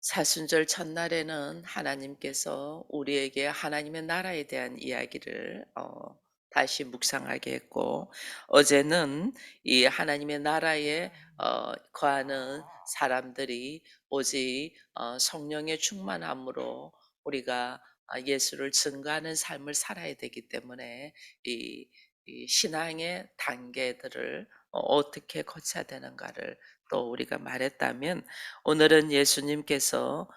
사순절 첫날에는 하나님께서 우리에게 하나님의 나라에 대한 이야기를 다시 묵상하게 했고, 어제는 이 하나님의 나라에 거하는 사람들이 오직 성령의 충만함으로 우리가 예수를 증거하는 삶을 살아야 되기 때문에 이, 이 신앙의 단계들을 어떻게 거쳐야 되는가를 또 우리가 말했다면, 오늘은 예수님께서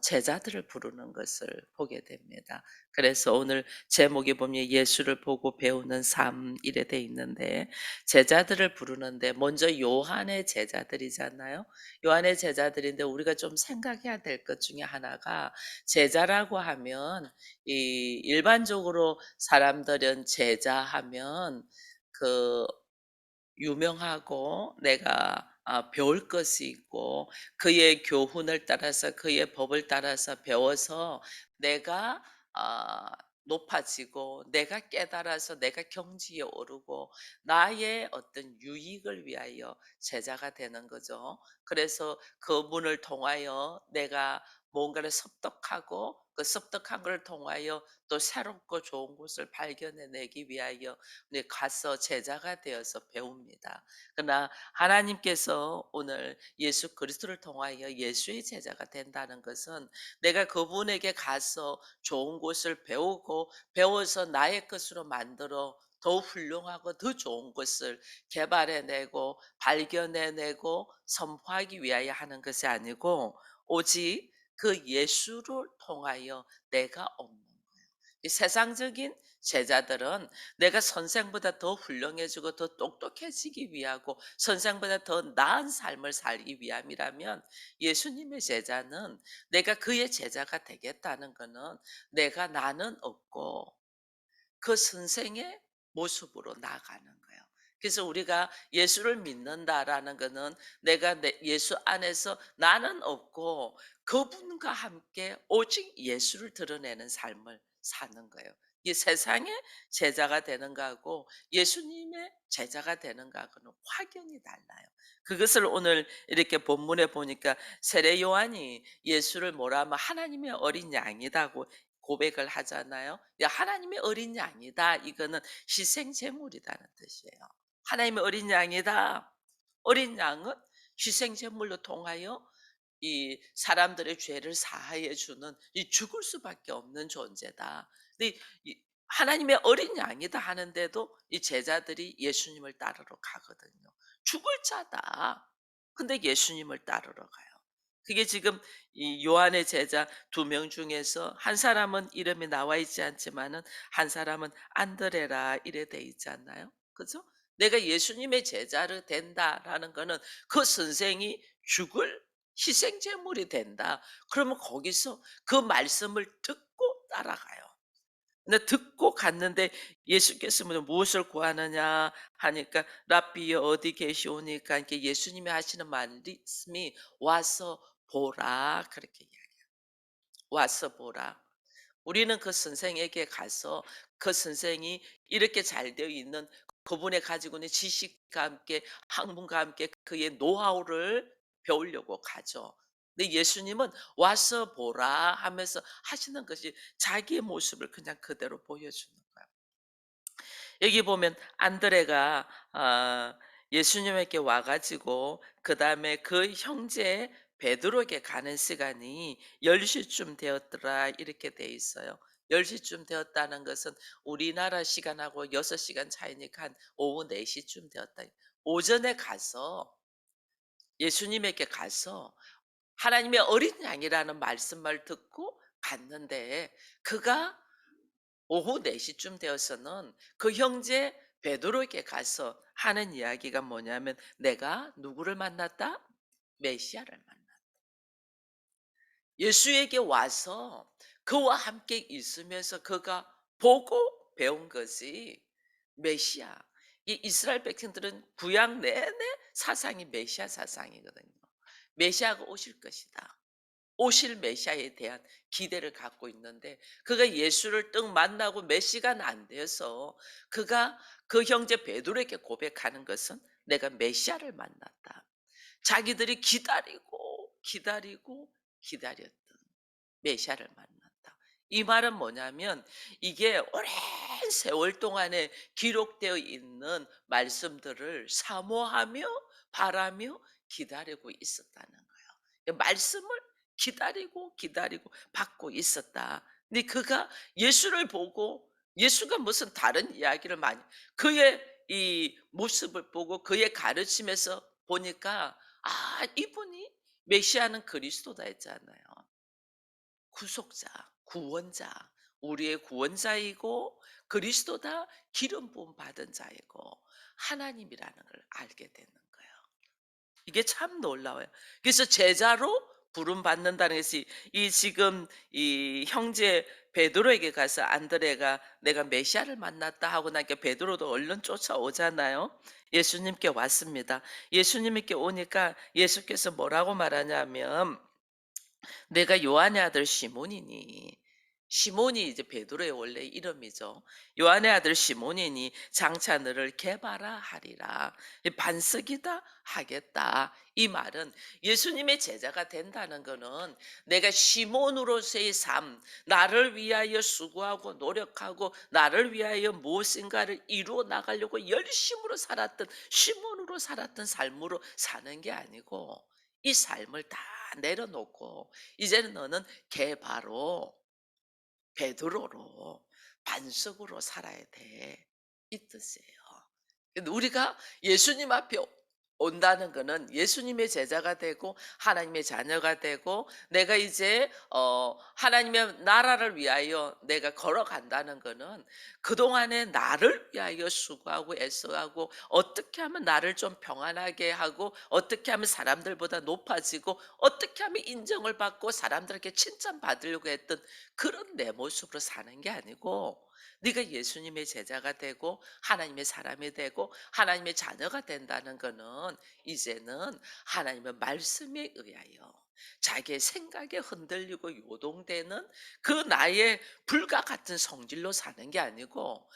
제자들을 부르는 것을 보게 됩니다. 그래서 오늘 제목이 보면 예수를 보고 배우는 삶 이래 돼 있는데, 제자들을 부르는데 먼저 요한의 제자들이잖아요. 요한의 제자들인데 우리가 좀 생각해야 될 것 중에 하나가, 제자라고 하면 이 일반적으로 사람들은 제자하면 그 유명하고 내가 배울 것이 있고 그의 교훈을 따라서 그의 법을 따라서 배워서 내가 아 높아지고 내가 깨달아서 내가 경지에 오르고 나의 어떤 유익을 위하여 제자가 되는 거죠. 그래서 그분을 통하여 내가 뭔가를 습득하고 그 습득한 걸 통하여 또 새롭고 좋은 곳을 발견해 내기 위하여 가서 제자가 되어서 배웁니다. 그러나 하나님께서 오늘 예수 그리스도를 통하여 예수의 제자가 된다는 것은 내가 그분에게 가서 좋은 곳을 배우고 배워서 나의 것으로 만들어 더 훌륭하고 더 좋은 것을 개발해내고 발견해내고 선포하기 위하여 하는 것이 아니고, 오직 그 예수를 통하여 내가 얻는 거예요. 이 세상적인 제자들은 내가 선생보다 더 훌륭해지고 더 똑똑해지기 위하고 선생보다 더 나은 삶을 살기 위함이라면, 예수님의 제자는 내가 그의 제자가 되겠다는 것은 내가 나는 없고 그 선생의 모습으로 나아가는 거예요. 그래서 우리가 예수를 믿는다라는 것은 내가 예수 안에서 나는 없고 그분과 함께 오직 예수를 드러내는 삶을 사는 거예요. 이 세상의 제자가 되는 거하고 예수님의 제자가 되는 거하고는 확연히 달라요. 그것을 오늘 이렇게 본문에 보니까 세례 요한이 예수를 뭐라 하면 하나님의 어린 양이다고 고백을 하잖아요. 야, 하나님의 어린 양이다. 이거는 희생 제물이라는 뜻이에요. 하나님의 어린 양이다. 어린 양은 희생 제물로 통하여 이 사람들의 죄를 사하여 주는 이 죽을 수밖에 없는 존재다. 근데 이 하나님의 어린 양이다 하는데도 이 제자들이 예수님을 따르러 가거든요. 죽을 자다. 근데 예수님을 따르러 가요. 그게 지금 이 요한의 제자 두 명 중에서 한 사람은 이름이 나와 있지 않지만은 한 사람은 안드레라 이래 돼 있지 않나요? 그죠? 내가 예수님의 제자를 된다라는 거는 그 선생이 죽을 희생 제물이 된다. 그러면 거기서 그 말씀을 듣고 따라가요. 근데 듣고 갔는데 예수께서 무엇을 구하느냐 하니까 랍비 어디 계시오니까 이렇게 예수님이 하시는 말씀이 와서 보라 그렇게 이야기해요. 와서 보라. 우리는 그 선생에게 가서 그 선생이 이렇게 잘 되어 있는 그분의 가지고 있는 지식과 함께 학문과 함께 그의 노하우를 배우려고 가죠. 근데 예수님은 와서 보라 하면서 하시는 것이 자기의 모습을 그냥 그대로 보여주는 거예요. 여기 보면 안드레가 예수님에게 와 가지고 그다음에 그 형제 베드로에게 가는 시간이 10 시쯤 되었더라 이렇게 돼 있어요. 10 시쯤 되었다는 것은 우리나라 시간하고 6 시간 차이니까 한 오후 4 시쯤 되었다. 오전에 가서 예수님에게 가서 하나님의 어린 양이라는 말씀을 듣고 갔는데, 그가 오후 4 시쯤 되어서는 그 형제 베드로에게 가서 하는 이야기가 뭐냐면, "내가 누구를 만났다? 메시아를 만났다." 예수에게 와서 그와 함께 있으면서 그가 보고 배운 것이 메시아. 이 이스라엘 백성들은 구약 내내 사상이 메시아 사상이거든요. 메시아가 오실 것이다. 오실 메시아에 대한 기대를 갖고 있는데, 그가 예수를 뜩 만나고 몇 시간 안 돼서 그가 그 형제 베드로에게 고백하는 것은 내가 메시아를 만났다. 자기들이 기다리고 기다리고 기다렸던 메시아를 만났다. 이 말은 뭐냐면 이게 오랜 세월 동안에 기록되어 있는 말씀들을 사모하며 바라며 기다리고 있었다는 거예요. 그 말씀을 기다리고 기다리고 받고 있었다. 근데 그가 예수를 보고 예수가 무슨 다른 이야기를 많이 그의 이 모습을 보고 그의 가르침에서 보니까 아, 이분이 메시아는 그리스도다 했잖아요. 구속자, 구원자, 우리의 구원자이고 그리스도다 기름 부음 받은 자이고 하나님이라는 걸 알게 되는 거예요. 이게 참 놀라워요. 그래서 제자로 부름 받는다는 것이 이 지금 이 형제 베드로에게 가서 안드레가 내가 메시아를 만났다 하고 나니까 베드로도 얼른 쫓아오잖아요. 예수님께 왔습니다. 예수님께 오니까 예수께서 뭐라고 말하냐면 내가 요한의 아들 시몬이니 시몬이 이제 베드로의 원래 이름이죠. 요한의 아들 시몬이니 장차 너를 개바라 하리라. 반석이다 하겠다. 이 말은 예수님의 제자가 된다는 거는 내가 시몬으로서의 삶, 나를 위하여 수고하고 노력하고 나를 위하여 무엇인가를 이루어 나가려고 열심으로 살았던 시몬으로 살았던 삶으로 사는 게 아니고 이 삶을 다 내려놓고 이제는 너는 개바로 베드로로 반석으로 살아야 돼. 이 뜻이에요. 근데 우리가 예수님 앞에 온다는 거는 예수님의 제자가 되고 하나님의 자녀가 되고 내가 이제 하나님의 나라를 위하여 내가 걸어간다는 거는 그동안에 나를 위하여 수고하고 애써하고 어떻게 하면 나를 좀 평안하게 하고 어떻게 하면 사람들보다 높아지고 어떻게 하면 인정을 받고 사람들에게 칭찬받으려고 했던 그런 내 모습으로 사는 게 아니고 네가 예수님의 제자가 되고 하나님의 사람이 되고 하나님의 자녀가 된다는 거는 이제는 하나님의 말씀에 의하여 자기의 생각에 흔들리고 요동되는 그 나의 불과 같은 성질로 사는 게 아니고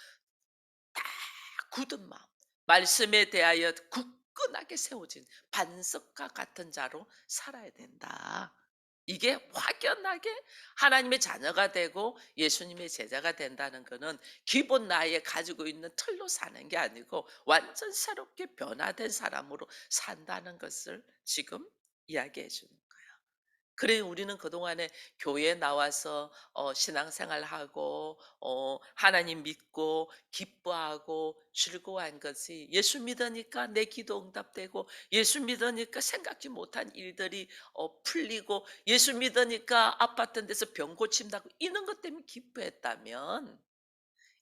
굳은 마음, 말씀에 대하여 굳건하게 세워진 반석과 같은 자로 살아야 된다. 이게 확연하게 하나님의 자녀가 되고 예수님의 제자가 된다는 것은 기본 나에 가지고 있는 틀로 사는 게 아니고 완전 새롭게 변화된 사람으로 산다는 것을 지금 이야기해 주는 거예요. 그래 우리는 그동안에 교회에 나와서 신앙생활하고 하나님 믿고 기뻐하고 즐거워한 것이 예수 믿으니까 내 기도 응답되고 예수 믿으니까 생각지 못한 일들이 풀리고 예수 믿으니까 아팠던 데서 병 고침다고 이런 것 때문에 기뻐했다면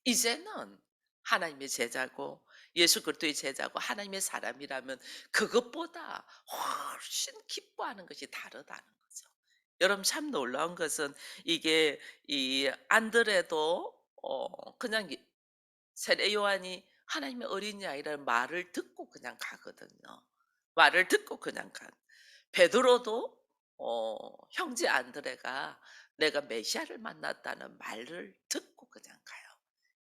이제는 하나님의 제자고 예수 그리스도의 제자고 하나님의 사람이라면 그것보다 훨씬 기뻐하는 것이 다르다는 거죠. 여러분 참 놀라운 것은 이게 이 안드레도 그냥 세례 요한이 하나님의 어린이 아이라는 말을 듣고 그냥 가거든요. 말을 듣고 그냥 가. 베드로도 형제 안드레가 내가 메시아를 만났다는 말을 듣고 그냥 가요.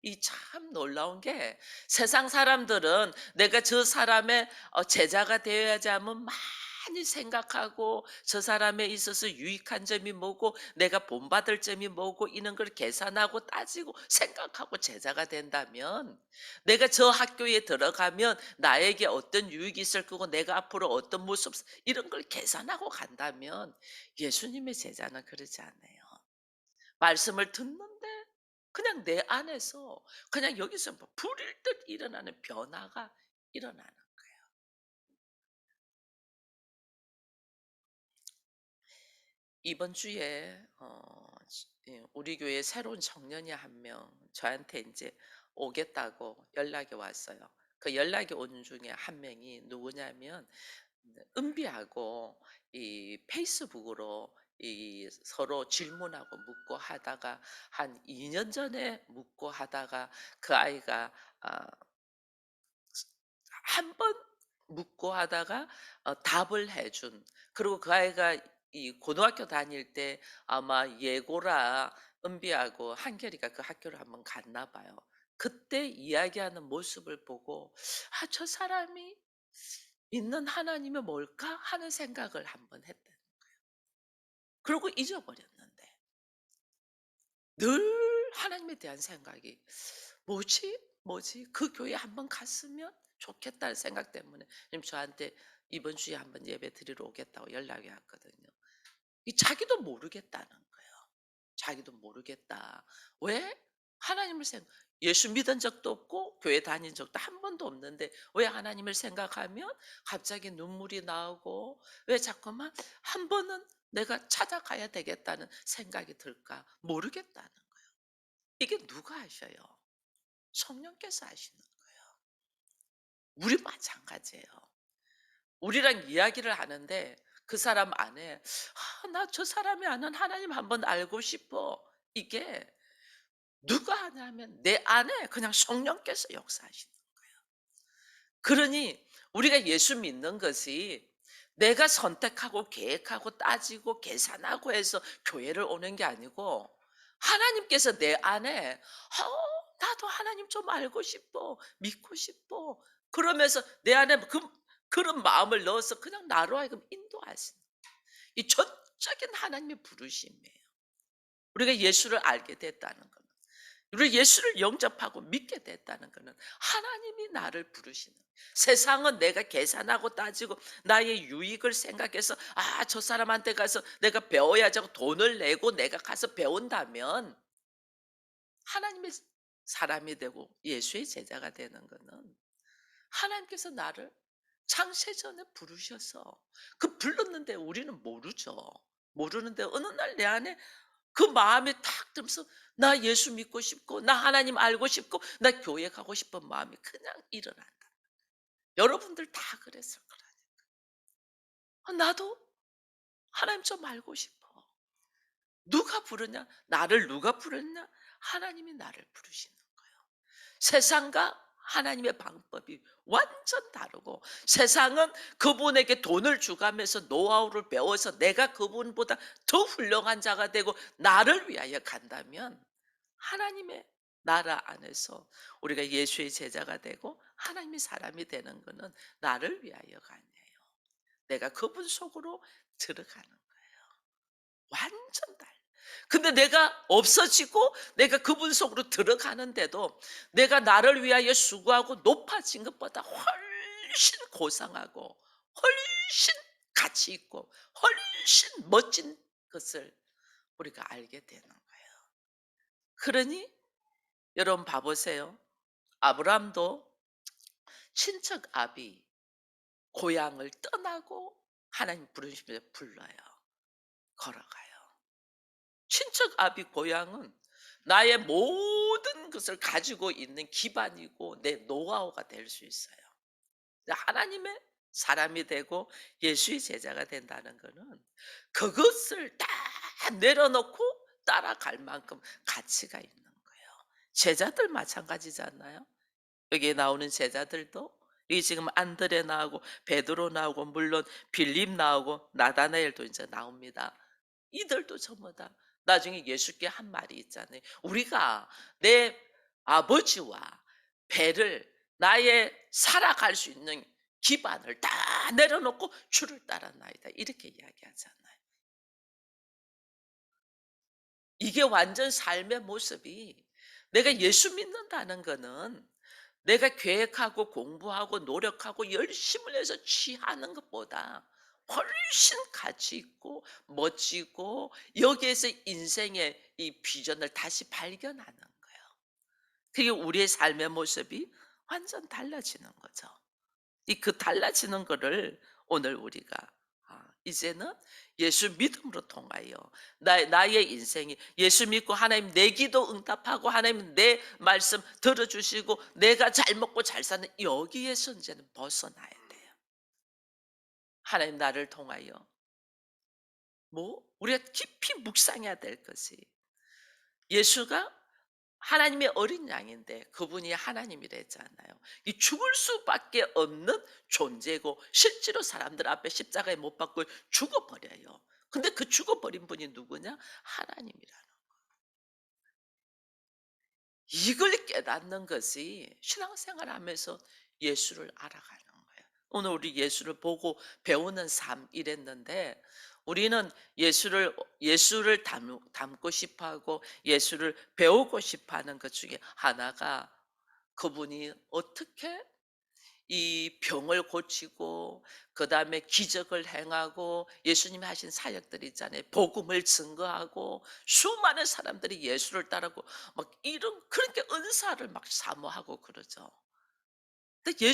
이 참 놀라운 게 세상 사람들은 내가 저 사람의 제자가 되어야지 하면 많이 생각하고 저 사람에 있어서 유익한 점이 뭐고 내가 본받을 점이 뭐고 이런 걸 계산하고 따지고 생각하고 제자가 된다면 내가 저 학교에 들어가면 나에게 어떤 유익이 있을 거고 내가 앞으로 어떤 모습 이런 걸 계산하고 간다면 예수님의 제자는 그러지 않아요. 말씀을 듣는데 그냥 내 안에서 그냥 여기서 뭐 불일 듯 일어나는 변화가 일어나는 거예요. 이번 주에 우리 교회에 새로운 청년이 한 명 저한테 이제 오겠다고 연락이 왔어요. 그 연락이 온 중에 한 명이 누구냐면 은비하고 이 페이스북으로 이 서로 질문하고 묻고 하다가 한 2년 전에 묻고 하다가 그 아이가 아 한 번 묻고 하다가 답을 해준 그리고 그 아이가 이 고등학교 다닐 때 아마 예고라 은비하고 한결이가 그 학교를 한번 갔나 봐요. 그때 이야기하는 모습을 보고 '아 저 사람이 믿는 하나님이 뭘까?' 하는 생각을 한번 했대. 그러고 잊어버렸는데 늘 하나님에 대한 생각이 '뭐지? 뭐지? 그 교회 한번 갔으면 좋겠다.'는 생각 때문에 지금 저한테 이번 주에 한번 예배 드리러 오겠다고 연락이 왔거든요. 이 자기도 모르겠다는 거예요. 자기도 모르겠다. 왜? 하나님을 예수 믿은 적도 없고 교회 다닌 적도 한 번도 없는데 왜 하나님을 생각하면 갑자기 눈물이 나오고 왜 자꾸만 한 번은 내가 찾아가야 되겠다는 생각이 들까? 모르겠다는 거예요. 이게 누가 아셔요? 성령께서 아시는 거예요. 우리 마찬가지예요. 우리랑 이야기를 하는데 그 사람 안에 '아 나 저 사람이 아는 하나님 한번 알고 싶어.' 이게 누가 하냐면 내 안에 그냥 성령께서 역사하시는 거예요. 그러니 우리가 예수 믿는 것이 내가 선택하고 계획하고 따지고 계산하고 해서 교회를 오는 게 아니고 하나님께서 내 안에 나도 하나님 좀 알고 싶어. 믿고 싶어. 그러면서 내 안에 그런 마음을 넣어서 그냥 나로 하여금 인도하시는 이 전적인 하나님의 부르심이에요. 우리가 예수를 알게 됐다는 것. 우리 예수를 영접하고 믿게 됐다는 것은 하나님이 나를 부르시는 세상은 내가 계산하고 따지고 나의 유익을 생각해서 저 사람한테 가서 내가 배워야지 하고 돈을 내고 내가 가서 배운다면 하나님의 사람이 되고 예수의 제자가 되는 것은 하나님께서 나를 창세전에 부르셔서 그 불렀는데 우리는 모르죠. 모르는데 어느 날 내 안에 그 마음이 탁 들면서 나 예수 믿고 싶고 나 하나님 알고 싶고 나 교회 가고 싶은 마음이 그냥 일어난다. 여러분들 다 그랬을 거라니까. 나도 하나님 좀 알고 싶어. 누가 부르냐? 나를 누가 부르냐? 하나님이 나를 부르시는 거예요. 세상과 하나님의 방법이 완전 다르고 세상은 그분에게 돈을 주가면서 노하우를 배워서 내가 그분보다 더 훌륭한 자가 되고 나를 위하여 간다면 하나님의 나라 안에서 우리가 예수의 제자가 되고 하나님의 사람이 되는 것은 나를 위하여가 아니에요. 내가 그분 속으로 들어가는 거예요. 완전 달라. 근데 내가 없어지고 내가 그분 속으로 들어가는데도 내가 나를 위하여 수고하고 높아진 것보다 훨씬 고상하고 훨씬 가치 있고 훨씬 멋진 것을 우리가 알게 되는 거예요. 그러니 여러분 봐보세요. 아브라함도 친척 아비 고향을 떠나고 하나님 부르시며 불러요. 걸어가요. 친척 아비 고향은 나의 모든 것을 가지고 있는 기반이고 내 노하우가 될 수 있어요. 하나님의 사람이 되고 예수의 제자가 된다는 것은 그것을 다 내려놓고 따라갈 만큼 가치가 있는 거예요. 제자들 마찬가지잖아요. 여기에 나오는 제자들도 이 지금 안드레 나오고 베드로 나오고 물론 빌립 나오고 나다나엘도 이제 나옵니다. 이들도 전부 다 나중에 예수께 한 말이 있잖아요. 우리가 내 아버지와 배를 나의 살아갈 수 있는 기반을 다 내려놓고 주를 따랐나이다. 이렇게 이야기하잖아요. 이게 완전 삶의 모습이 내가 예수 믿는다는 거는 내가 계획하고 공부하고 노력하고 열심을 해서 취하는 것보다 훨씬 가치 있고 멋지고 여기에서 인생의 이 비전을 다시 발견하는 거예요. 그게 우리의 삶의 모습이 완전 달라지는 거죠. 이 그 달라지는 거를 오늘 우리가 이제는 예수 믿음으로 통하여 나의 인생이 예수 믿고 하나님 내 기도 응답하고 하나님 내 말씀 들어주시고 내가 잘 먹고 잘 사는 여기에서 이제는 벗어나야 돼요. 하나님 나를 통하여 우리가 깊이 묵상해야 될 것이 예수가 하나님의 어린 양인데 그분이 하나님이랬잖아요. 이 죽을 수밖에 없는 존재고 실제로 사람들 앞에 십자가에 못 박고 죽어버려요. 근데 그 죽어버린 분이 누구냐? 하나님이라는. 이걸 깨닫는 것이 신앙생활 하면서 예수를 알아가는 거예요. 오늘 우리 예수를 보고 배우는 삶 이랬는데 우리는 예수를 닮고 싶어 하고 예수를 배우고 싶어 하는 것 중에 하나가 그분이 어떻게 이 병을 고치고 그다음에 기적을 행하고 예수님이 하신 사역들 있잖아요. 복음을 증거하고 수많은 사람들이 예수를 따르고 막 이런 그렇게 은사를 막 사모하고 그러죠. 근데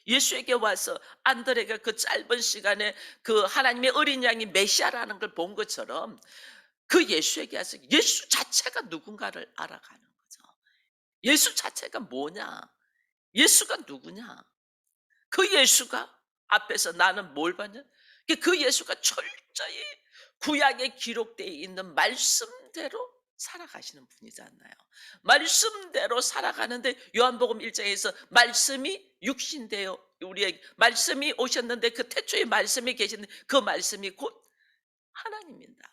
예수에게 와서 안드레가 그 짧은 시간에 그 하나님의 어린 양이 메시아라는 걸 본 것처럼 그 예수에게 와서 예수 자체가 누군가를 알아가는 거죠. 예수 자체가 뭐냐? 예수가 누구냐? 그 예수가 앞에서 나는 뭘 봤냐? 그 예수가 철저히 구약에 기록되어 있는 말씀대로 살아가시는 분이잖아요. 말씀대로 살아가는데 요한복음 1장에서 말씀이 육신되어 우리에게 말씀이 오셨는데 그 태초에 말씀이 계시는데 그 말씀이 곧 하나님입니다.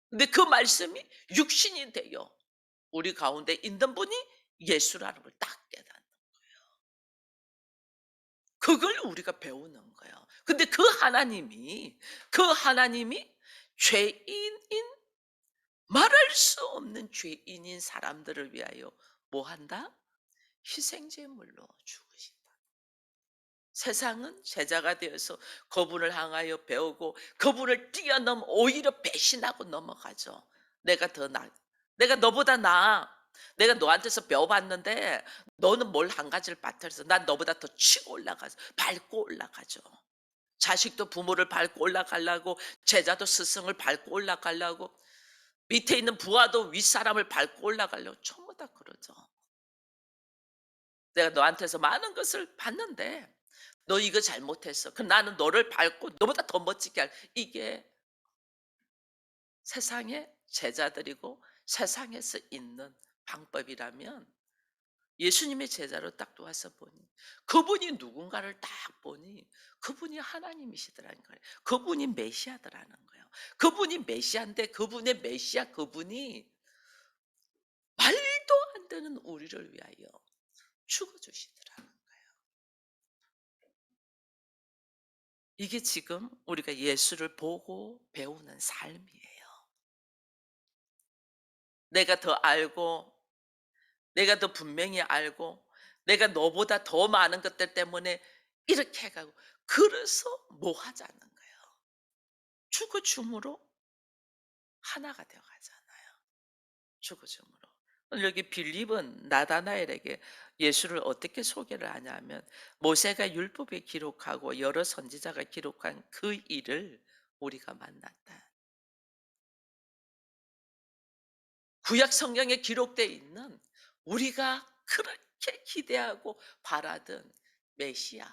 근데 그 말씀이 육신이 되어 우리 가운데 있는 분이 예수라는 걸 딱 깨닫는 그걸 우리가 배우는 거예요. 근데 그 하나님이 죄인인 말할 수 없는 죄인인 사람들을 위하여 뭐 한다? 희생제물로 죽으신다. 세상은 제자가 되어서 그분을 향하여 배우고 그분을 뛰어넘어 오히려 배신하고 넘어가죠. 내가 더 나, 내가 너보다 나아. 내가 너한테서 배워봤는데 너는 뭘 한 가지를 빠뜨려서 난 너보다 더 치고 올라가서 밟고 올라가죠. 자식도 부모를 밟고 올라가려고 제자도 스승을 밟고 올라가려고 밑에 있는 부하도 윗사람을 밟고 올라가려고 전부 다 그러죠. 내가 너한테서 많은 것을 봤는데 너 이거 잘못했어. 그럼 나는 너를 밟고 너보다 더 멋지게 이게 세상의 제자들이고 세상에서 있는 방법이라면 예수님의 제자로 딱 도와서 보니 그분이 누군가를 딱 보니 그분이 하나님이시더라는 거예요. 그분이 메시아더라는 거예요. 그분이 메시아인데 그분의 메시아 그분이 말도 안 되는 우리를 위하여 죽어주시더라는 거예요. 이게 지금 우리가 예수를 보고 배우는 삶이에요. 내가 더 알고 내가 더 분명히 알고 내가 너보다 더 많은 것들 때문에 이렇게 해 가고 그래서 뭐 하자는 거예요. 죽어 줌으로 하나가 되어 가잖아요. 죽어 줌으로. 오늘 여기 빌립은 나다나엘에게 예수를 어떻게 소개를 하냐면 모세가 율법에 기록하고 여러 선지자가 기록한 그 일을 우리가 만났다. 구약 성경에 기록되어 있는 우리가 그렇게 기대하고 바라던 메시아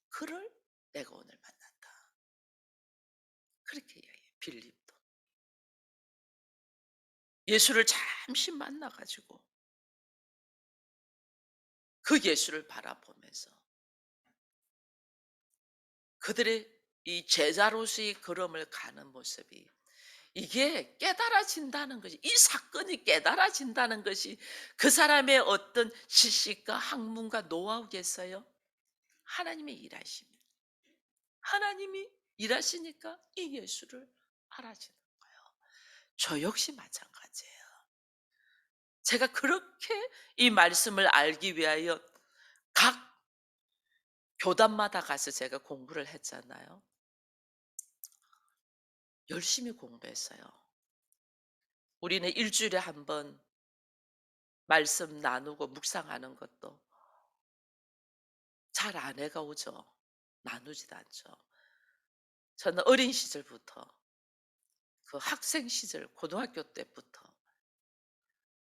그를 내가 오늘 만났다. 그렇게 이야기해요. 빌립도. 예수를 잠시 만나 가지고 그 예수를 바라보면서 그들의 이 제자로서의 걸음을 가는 모습이 이게 깨달아진다는 것이 이 사건이 깨달아진다는 것이 그 사람의 어떤 지식과 학문과 노하우겠어요? 하나님의 일하십니다. 하나님이 일하시니까 이 예수를 알아지는 거예요. 저 역시 마찬가지예요. 제가 그렇게 이 말씀을 알기 위하여 각 교단마다 가서 제가 공부를 했잖아요. 열심히 공부했어요. 우리는 일주일에 한 번 말씀 나누고 묵상하는 것도 잘 안 해가 오죠. 나누지도 않죠. 저는 어린 시절부터 그 학생 시절 고등학교 때부터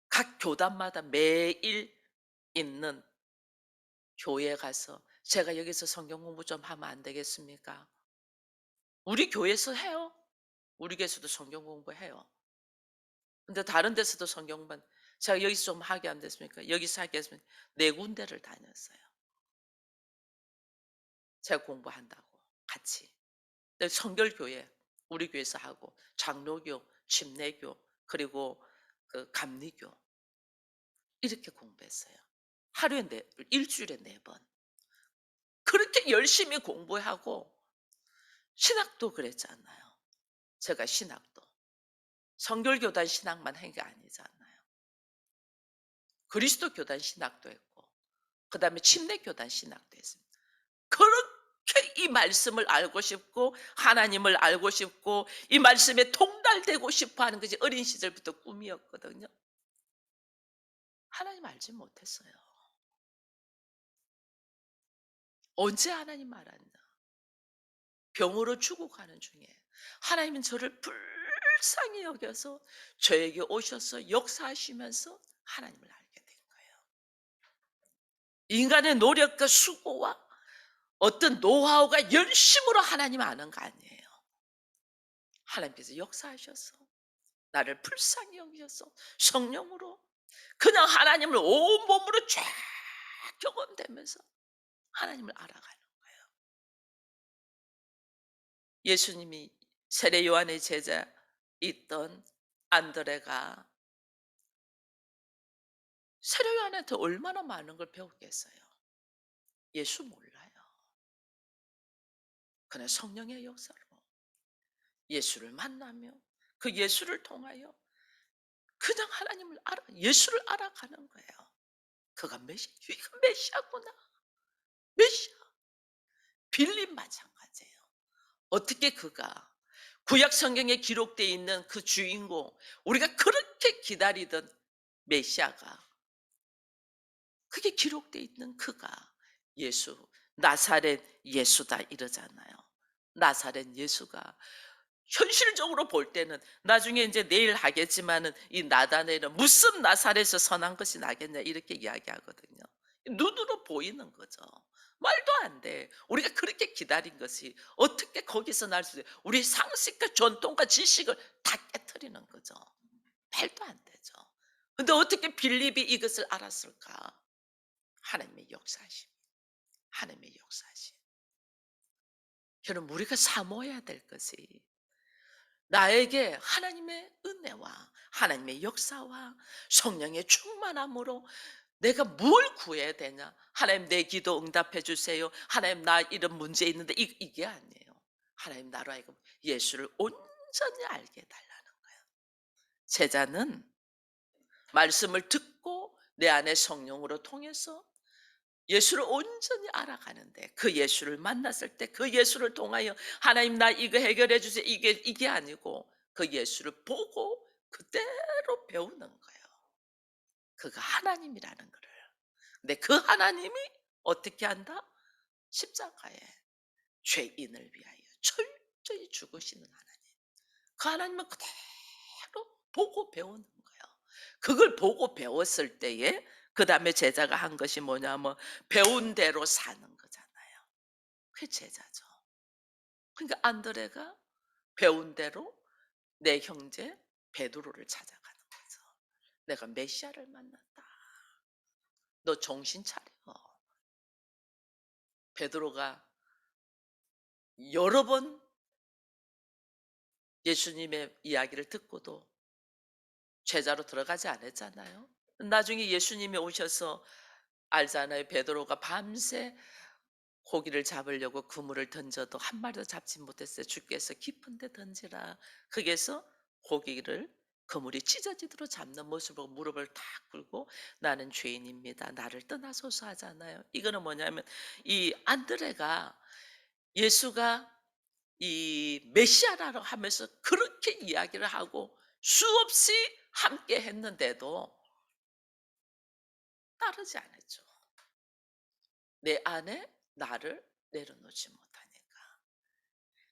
각 교단마다 매일 있는 교회에 가서 제가 여기서 성경 공부 좀 하면 안 되겠습니까? 우리 교회에서 해요. 우리 교회에서도 성경 공부해요. 근데 다른 데서도 성경 공부 제가 여기서 좀 하게 안 됐습니까? 여기서 하게 했으면 네 군데를 다녔어요. 제가 공부한다고 같이. 근데 성결교회 우리 교회에서 하고 장로교, 침례교 그리고 그 감리교 이렇게 공부했어요. 하루에 일주일에 네 번. 그렇게 열심히 공부하고 신학도 그랬잖아요. 제가 신학도 성결교단 신학만 한 게 아니잖아요. 그리스도 교단 신학도 했고 그다음에 침례교단 신학도 했습니다. 그렇게 이 말씀을 알고 싶고 하나님을 알고 싶고 이 말씀에 통달되고 싶어 하는 것이 어린 시절부터 꿈이었거든요. 하나님 알지 못했어요. 언제 하나님 알았나? 병으로 죽어가는 중에 하나님은 저를 불쌍히 여겨서 저에게 오셔서 역사하시면서 하나님을 알게 된 거예요. 인간의 노력과 수고와 어떤 노하우가 열심으로 하나님 아는 거 아니에요. 하나님께서 역사하셔서 나를 불쌍히 여기셔서 성령으로 그냥 하나님을 온몸으로 쫙 경험되면서 하나님을 알아가는 거예요. 예수님이 세례 요한의 제자 있던 안드레가 세례 요한한테 얼마나 많은 걸 배웠겠어요. 예수 몰라요. 그러나 성령의 역사로 예수를 만나며 그 예수를 통하여 그냥 하나님을 예수를 알아가는 거예요. 그가 이거 메시아구나. 메시아. 빌립 마찬가지예요. 어떻게 그가 구약 성경에 기록되어 있는 그 주인공, 우리가 그렇게 기다리던 메시아가, 그게 기록되어 있는 그가 예수, 나사렛 예수다 이러잖아요. 나사렛 예수가 현실적으로 볼 때는 나중에 이제 내일 하겠지만은 이 나다나엘은 무슨 나사렛에서 선한 것이 나겠냐 이렇게 이야기하거든요. 눈으로 보이는 거죠. 말도 안 돼. 우리가 그렇게 기다린 것이 어떻게 거기서 날 수 있어요? 우리 상식과 전통과 지식을 다 깨트리는 거죠. 말도 안 되죠. 근데 어떻게 빌립이 이것을 알았을까? 하나님의 역사심. 하나님의 역사심. 여러분 우리가 사모해야 될 것이 나에게 하나님의 은혜와 하나님의 역사와 성령의 충만함으로 내가 뭘 구해야 되냐? 하나님 내 기도 응답해 주세요. 하나님 나 이런 문제 있는데 이게 아니에요. 하나님 나로 하여금 예수를 온전히 알게 해달라는 거예요. 제자는 말씀을 듣고 내 안에 성령으로 통해서 예수를 온전히 알아가는데 그 예수를 만났을 때 그 예수를 통하여 하나님 나 이거 해결해 주세요. 이게 아니고 그 예수를 보고 그대로 배우는 거예요. 그가 하나님이라는 거를. 근데 그 하나님이 어떻게 한다? 십자가에 죄인을 위하여 철저히 죽으시는 하나님. 그 하나님은 그대로 보고 배우는 거예요. 그걸 보고 배웠을 때에 그 다음에 제자가 한 것이 뭐냐면 배운 대로 사는 거잖아요. 그게 제자죠. 그러니까 안드레가 배운 대로 내 형제 베드로를 찾아가는 거죠. 내가 메시아를 만났다. 너 정신 차려. 베드로가 여러 번 예수님의 이야기를 듣고도 제자로 들어가지 않았잖아요. 나중에 예수님이 오셔서 알잖아요. 베드로가 밤새 고기를 잡으려고 그물을 던져도 한 마리도 잡지 못했어요. 주께서 깊은 데 던지라. 거기에서 고기를 그물이 찢어지도록 잡는 모습을 보고 무릎을 탁 꿇고 나는 죄인입니다. 나를 떠나소서 하잖아요. 이거는 뭐냐면 이 안드레가 예수가 이 메시아라고 하면서 그렇게 이야기를 하고 수없이 함께 했는데도 따르지 않았죠. 내 안에 나를 내려놓지 못하니까.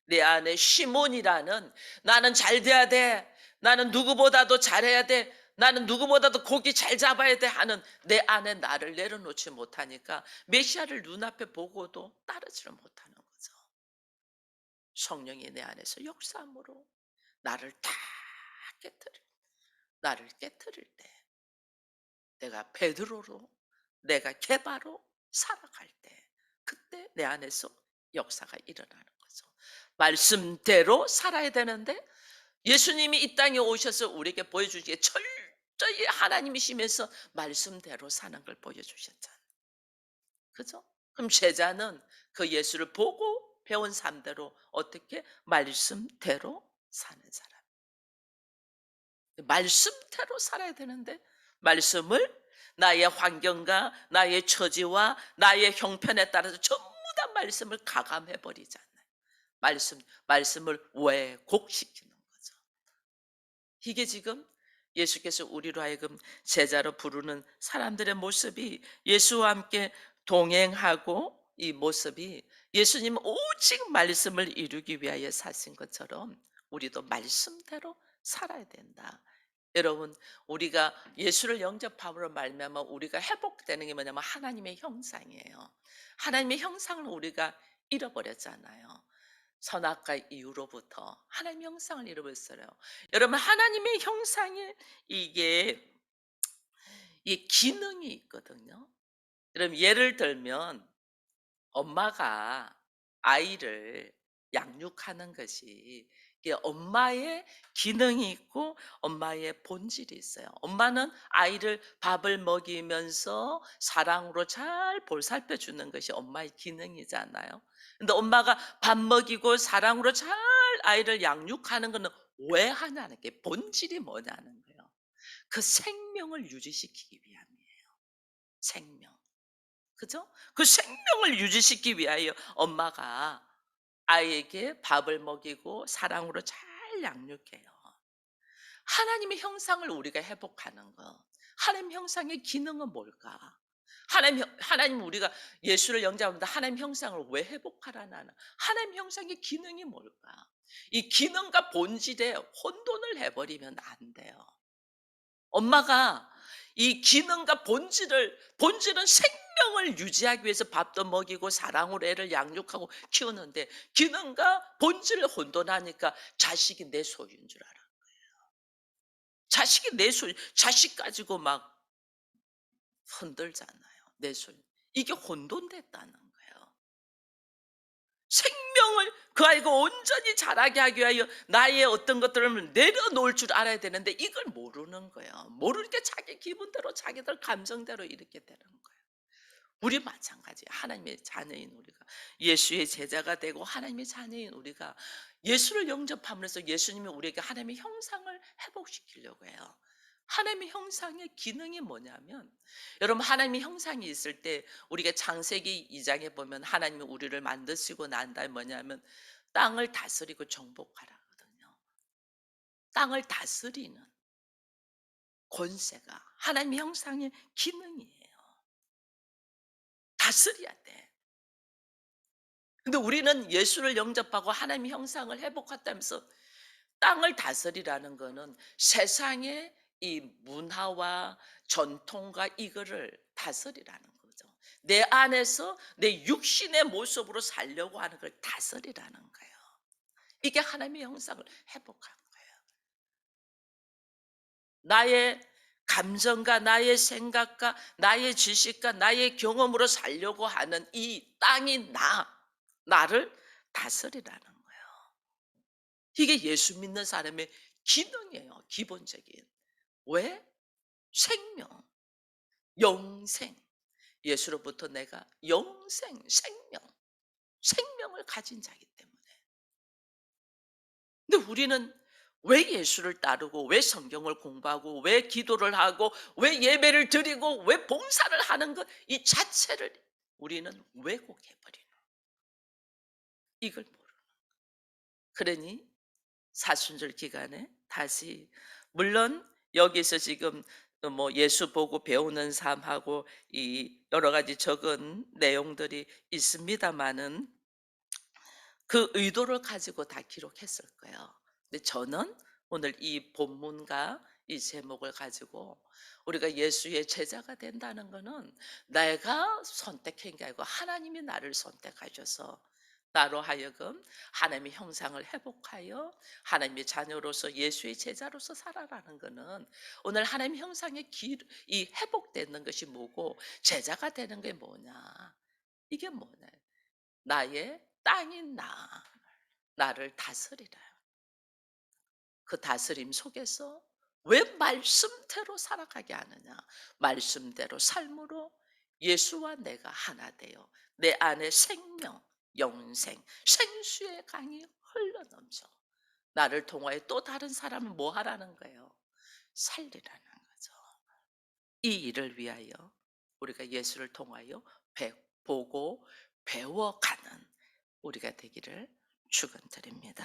내 안에 시몬이라는 나는 잘 돼야 돼. 나는 누구보다도 잘해야 돼. 나는 누구보다도 고기 잘 잡아야 돼 하는 내 안에 나를 내려놓지 못하니까 메시아를 눈앞에 보고도 따르지를 못하는 거죠. 성령이 내 안에서 역사함으로 나를 다 깨뜨릴 나를 깨뜨릴 때 내가 베드로로 내가 게바로 살아갈 때 그때 내 안에서 역사가 일어나는 거죠. 말씀대로 살아야 되는데 예수님이 이 땅에 오셔서 우리에게 보여주시기에 철저히 하나님이시면서 말씀대로 사는 걸 보여주셨잖아요. 그죠? 그럼 제자는 그 예수를 보고 배운 삶대로 어떻게 말씀대로 사는 사람. 말씀대로 살아야 되는데 말씀을 나의 환경과 나의 처지와 나의 형편에 따라서 전부 다 말씀을 가감해 버리잖아요. 말씀을 왜곡시키는 거죠. 이게 지금 예수께서 우리로 하여금 제자로 부르는 사람들의 모습이 예수와 함께 동행하고 이 모습이 예수님은 오직 말씀을 이루기 위하여 사신 것처럼 우리도 말씀대로 살아야 된다. 여러분, 우리가 예수를 영접함으로 말미암아 우리가 회복되는 게 뭐냐면 하나님의 형상이에요. 하나님의 형상을 우리가 잃어버렸잖아요. 선악과 이후로부터 하나님의 형상을 잃어버렸어요. 여러분, 하나님의 형상에 이게 이 기능이 있거든요. 여러분, 예를 들면 엄마가 아이를 양육하는 것이 이게 엄마의 기능이 있고 엄마의 본질이 있어요. 엄마는 아이를 밥을 먹이면서 사랑으로 잘 보살펴 주는 것이 엄마의 기능이잖아요. 근데 엄마가 밥 먹이고 사랑으로 잘 아이를 양육하는 거는 왜 하냐는 게 본질이 뭐냐는 거예요. 그 생명을 유지시키기 위함이에요. 생명. 그죠? 그 생명을 유지시키기 위하여 엄마가 아이에게 밥을 먹이고 사랑으로 잘 양육해요. 하나님의 형상을 우리가 회복하는 것. 하나님 형상의 기능은 뭘까? 하나님 우리가 예수를 영접합니다. 하나님 형상을 왜 회복하라나? 하나님 형상의 기능이 뭘까? 이 기능과 본질에 혼돈을 해버리면 안 돼요. 엄마가 이 기능과 본질은 생명을 유지하기 위해서 밥도 먹이고 사랑으로 애를 양육하고 키우는데 기능과 본질을 혼돈하니까 자식이 내 소유인 줄 알아. 자식이 내 소유, 자식 가지고 막 흔들잖아요. 내 소유. 이게 혼돈됐다는 거예요. 생명을 그 아이가 온전히 자라게 하기 위하여 나의 어떤 것들을 내려놓을 줄 알아야 되는데 이걸 모르는 거예요. 모르니까 자기 기분대로 자기들 감정대로 이렇게 되는 거예요. 우리 마찬가지 하나님의 자녀인 우리가 예수의 제자가 되고 하나님의 자녀인 우리가 예수를 영접함으로써 예수님이 우리에게 하나님의 형상을 회복시키려고 해요. 하나님의 형상의 기능이 뭐냐면 여러분 하나님의 형상이 있을 때 우리가 창세기 2장에 보면 하나님이 우리를 만드시고 난 다음에 뭐냐면 땅을 다스리고 정복하라거든요. 땅을 다스리는 권세가 하나님의 형상의 기능이에요. 다스려야 돼. 근데 우리는 예수를 영접하고 하나님의 형상을 회복했다면서 땅을 다스리라는 거는 세상의 이 문화와 전통과 이거를 다스리라는 거죠. 내 안에서 내 육신의 모습으로 살려고 하는 걸 다스리라는 거예요. 이게 하나님의 형상을 회복하는 거예요. 나의 감정과 나의 생각과 나의 지식과 나의 경험으로 살려고 하는 이 땅이 나를 다스리라는 거예요. 이게 예수 믿는 사람의 기능이에요. 기본적인. 왜? 생명, 영생. 예수로부터 내가 생명을 가진 자이기 때문에. 근데 우리는 왜 예수를 따르고 왜 성경을 공부하고 왜 기도를 하고 왜 예배를 드리고 왜 봉사를 하는 것 이 자체를 우리는 왜곡해 버리는 이걸 모르는. 그러니 사순절 기간에 다시 물론 여기서 지금 뭐 예수 보고 배우는 삶하고 이 여러 가지 적은 내용들이 있습니다마는 그 의도를 가지고 다 기록했을 거예요. 근데 저는 오늘 이 본문과 이 제목을 가지고 우리가 예수의 제자가 된다는 것은 내가 선택한 게 아니고 하나님이 나를 선택하셔서 나로 하여금 하나님의 형상을 회복하여 하나님의 자녀로서 예수의 제자로서 살아가는 것은 오늘 하나님의 형상의 이 회복되는 것이 뭐고 제자가 되는 게 뭐냐. 이게 뭐냐. 나의 땅인 나를 다스리라. 그 다스림 속에서 왜 말씀대로 살아가게 하느냐. 말씀대로 삶으로 예수와 내가 하나 되어 내 안에 생명, 영생, 생수의 강이 흘러넘쳐 나를 통하여 또 다른 사람을 뭐 하라는 거예요? 살리라는 거죠. 이 일을 위하여 우리가 예수를 통하여 보고 배워가는 우리가 되기를 축원드립니다.